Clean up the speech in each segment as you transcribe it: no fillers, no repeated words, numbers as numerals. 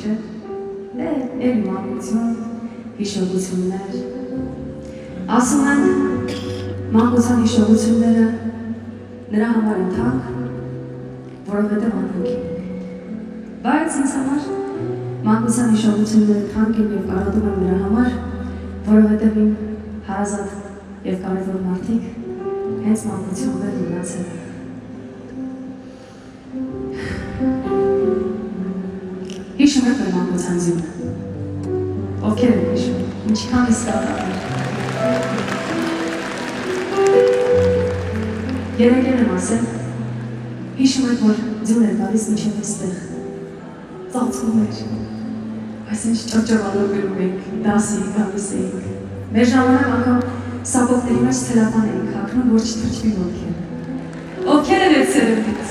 չէ, էլ մանկություն, հիշողություններ, ասում են մանկության հիշողությունները նրա համար են թանկ, որովհետև անհոգ են, բայց ինձ համար մանկության հիշողությունները թանկ են և կարոտում եմ նրա համար, որովհետև իմ հարազատ և կարևոր մարդիկ հենց մանկություններ մնացել են։ Հիշում եք մեր մանկության ձյունը, ովքեր են հիշում, ինչքան իսկական էր։ Երեկեն եմ ասել, հիշում եք, որ ձյուն էր գալիս մինչև այստեղ, ծածկում էր, այս ինչ ճոճովալով գրում ենք, դասի գալիս էինք, մեր ժամանակ անգամ սապոգների մեջ ցելոֆան էինք հագնում, որ չթրջվի ոտքերը։ Ովքեր են այդ սերնդից։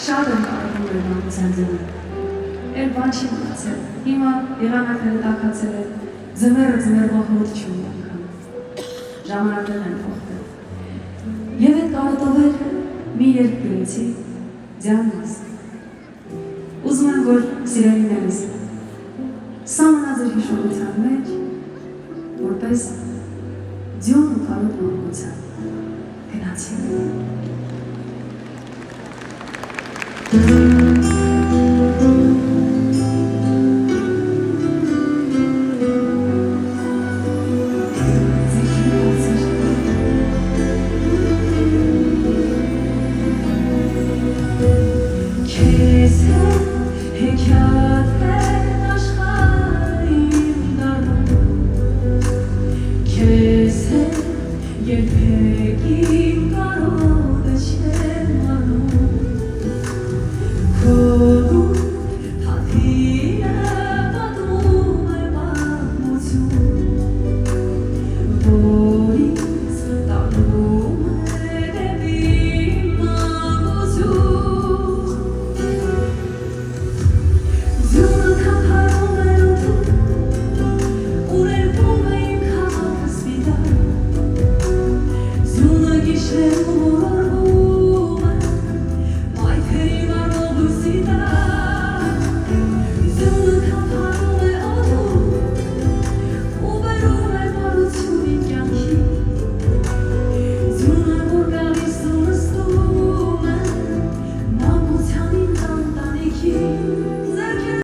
Շատ եմ կարողում էր մանկության ձյունը, էլ բան չի մնացել, հիմա եղանակները տաքացել են, ձմեռը ձմեռվող հոտ չունի անգամ, ժամանակներն են փոխվել։ Եվ այդ կարոտով էլ մի երկ գրեցի ձյան մաս։ Ուզում եմ, որ սիրելիներս, սա մնա ձեր հիշողության մեջ, որպես ձյուն ու կարոտ մանկության։ Գնացինք։